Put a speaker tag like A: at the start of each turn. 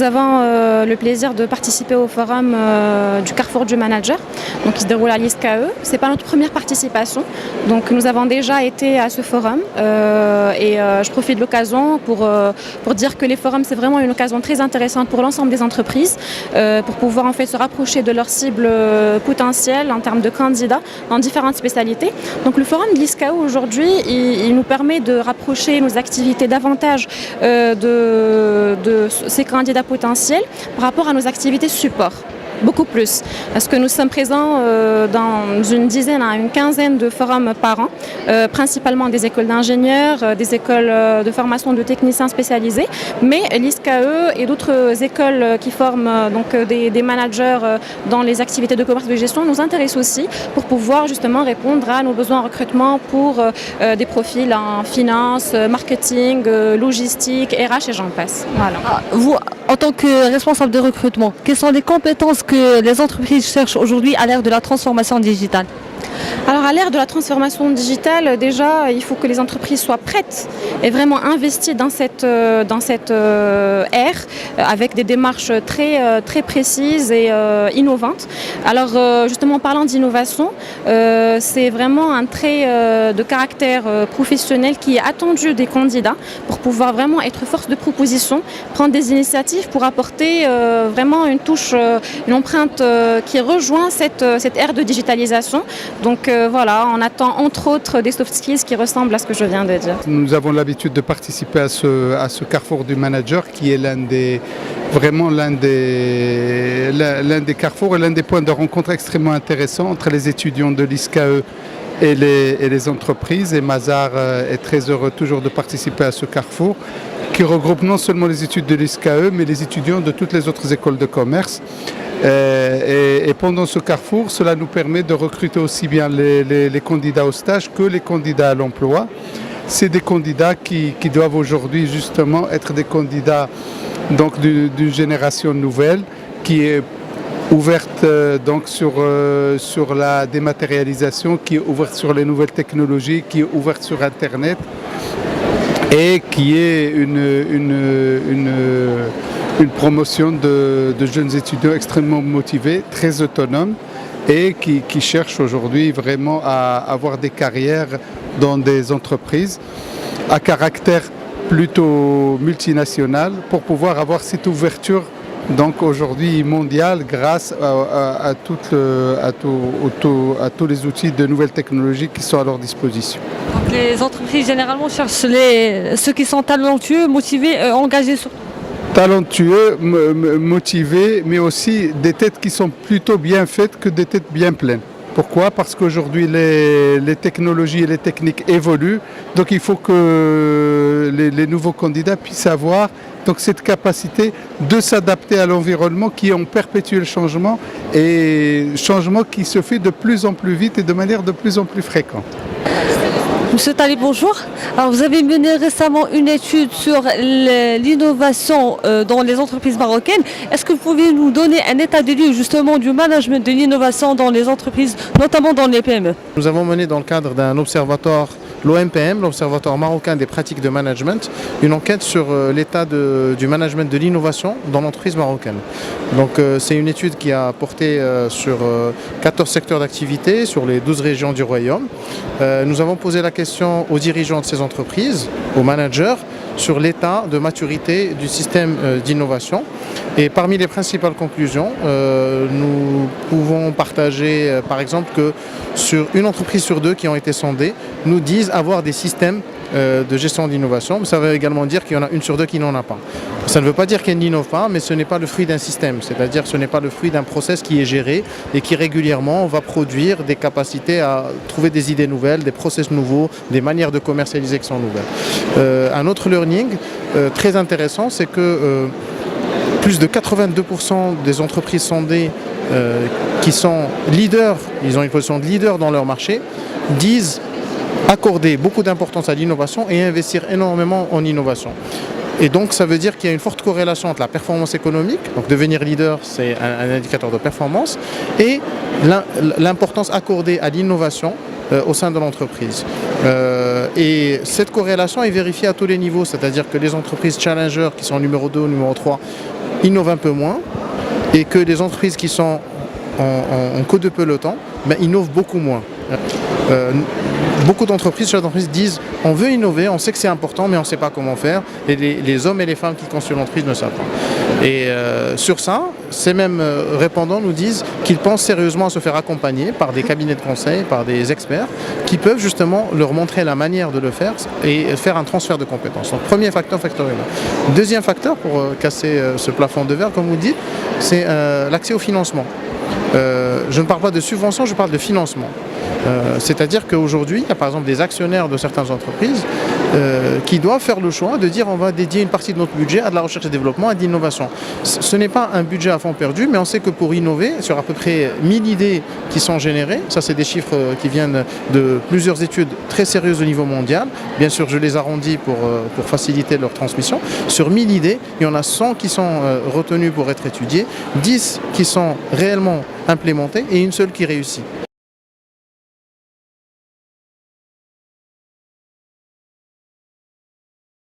A: avons le plaisir de participer au forum du Carrefour du Manager, donc qui se déroule à l'ISCAE. Ce n'est pas notre première participation, donc nous avons déjà été à ce forum et je profite de l'occasion pour dire que les forums, c'est vraiment une occasion très intéressante pour l'ensemble des entreprises, pour pouvoir en fait se rapprocher de leurs cibles potentielles en termes de candidats dans différentes spécialités. Donc le forum de l'ISCAE aujourd'hui, il nous permet de rapprocher nos activités davantage de ces candidats potentiels par rapport à nos activités support. Beaucoup plus, parce que nous sommes présents dans une dizaine à une quinzaine de forums par an, principalement des écoles d'ingénieurs, des écoles de formation de techniciens spécialisés, mais l'ISCAE et d'autres écoles qui forment donc des managers dans les activités de commerce et de gestion nous intéressent aussi pour pouvoir justement répondre à nos besoins en recrutement pour des profils en finance, marketing, logistique, RH et j'en passe. Voilà.
B: Vous, en tant que responsable de recrutement, quelles sont les compétences que les entreprises cherchent aujourd'hui à l'ère de la transformation digitale?
A: Alors à l'ère de la transformation digitale, déjà, il faut que les entreprises soient prêtes et vraiment investies dans cette ère avec des démarches très précises et innovantes. Alors justement, en parlant d'innovation, c'est vraiment un trait de caractère professionnel qui est attendu des candidats pour pouvoir vraiment être force de proposition, prendre des initiatives pour apporter vraiment une touche, une empreinte qui rejoint cette ère de digitalisation. Donc voilà, on attend entre autres des soft skills qui ressemblent à ce que je viens de dire.
C: Nous avons l'habitude de participer à ce Carrefour du Manager qui est l'un des carrefours et l'un des points de rencontre extrêmement intéressants entre les étudiants de l'ISCAE et les entreprises. Et Mazar est très heureux toujours de participer à ce Carrefour qui regroupe non seulement les études de l'ISCAE mais les étudiants de toutes les autres écoles de commerce. Et pendant ce carrefour, cela nous permet de recruter aussi bien les candidats au stage que les candidats à l'emploi. C'est des candidats qui doivent aujourd'hui justement être des candidats donc d'une génération nouvelle qui est ouverte donc sur la dématérialisation, qui est ouverte sur les nouvelles technologies, qui est ouverte sur Internet et qui est une promotion de jeunes étudiants extrêmement motivés, très autonomes et qui cherchent aujourd'hui vraiment à avoir des carrières dans des entreprises à caractère plutôt multinational pour pouvoir avoir cette ouverture donc aujourd'hui mondiale grâce à tous les outils de nouvelles technologies qui sont à leur disposition.
B: Donc les entreprises généralement cherchent ceux qui sont talentueux, motivés, engagés surtout.
C: Talentueux, motivés, mais aussi des têtes qui sont plutôt bien faites que des têtes bien pleines. Pourquoi? Parce qu'aujourd'hui les technologies et les techniques évoluent, donc il faut que les nouveaux candidats puissent avoir donc cette capacité de s'adapter à l'environnement qui est en perpétuel changement et changement qui se fait de plus en plus vite et de manière de plus en plus fréquente.
B: Monsieur Talib, bonjour. Alors, vous avez mené récemment une étude sur l'innovation dans les entreprises marocaines. Est-ce que vous pouvez nous donner un état des lieux justement du management de l'innovation dans les entreprises, notamment dans les PME?
D: Nous avons mené dans le cadre d'un observatoire, l'OMPM, l'Observatoire marocain des pratiques de management, une enquête sur l'état du management de l'innovation dans l'entreprise marocaine. Donc c'est une étude qui a porté sur 14 secteurs d'activité, sur les 12 régions du Royaume. Nous avons posé la question aux dirigeants de ces entreprises, aux managers, sur l'état de maturité du système d'innovation. Et parmi les principales conclusions, nous pouvons partager par exemple que sur une entreprise sur deux qui ont été sondées, nous disent avoir des systèmes de gestion d'innovation. Ça veut également dire qu'il y en a une sur deux qui n'en a pas. Ça ne veut pas dire qu'elle n'innove pas, mais ce n'est pas le fruit d'un système, c'est-à-dire ce n'est pas le fruit d'un process qui est géré et qui régulièrement va produire des capacités à trouver des idées nouvelles, des process nouveaux, des manières de commercialiser qui sont nouvelles. Un autre learning très intéressant, c'est que plus de 82% des entreprises sondées qui sont leaders, ils ont une position de leader dans leur marché, disent accorder beaucoup d'importance à l'innovation et investir énormément en innovation. Et donc ça veut dire qu'il y a une forte corrélation entre la performance économique, donc devenir leader c'est un indicateur de performance, et l'importance accordée à l'innovation au sein de l'entreprise. Et cette corrélation est vérifiée à tous les niveaux, c'est-à-dire que les entreprises challengers qui sont numéro 2 ou numéro 3 innovent un peu moins et que les entreprises qui sont en queue de peloton innovent beaucoup moins. Beaucoup d'entreprises, chefs d'entreprise disent on veut innover, on sait que c'est important mais on ne sait pas comment faire et les hommes et les femmes qui constituent l'entreprise ne savent pas. Et sur ça, ces mêmes répondants nous disent qu'ils pensent sérieusement à se faire accompagner par des cabinets de conseil, par des experts qui peuvent justement leur montrer la manière de le faire et faire un transfert de compétences. Donc premier facteur humain. Deuxième facteur pour casser ce plafond de verre, comme vous dites, c'est l'accès au financement. Je ne parle pas de subvention, je parle de financement. C'est-à-dire qu'aujourd'hui, il y a par exemple des actionnaires de certaines entreprises qui doivent faire le choix de dire on va dédier une partie de notre budget à de la recherche et développement et de l'innovation. Ce n'est pas un budget à fond perdu, mais on sait que pour innover, sur à peu près 1000 idées qui sont générées, ça c'est des chiffres qui viennent de plusieurs études très sérieuses au niveau mondial, bien sûr je les arrondis pour faciliter leur transmission, sur 1000 idées, il y en a 100 qui sont retenues pour être étudiées, 10 qui sont réellement implémentées et une seule qui réussit.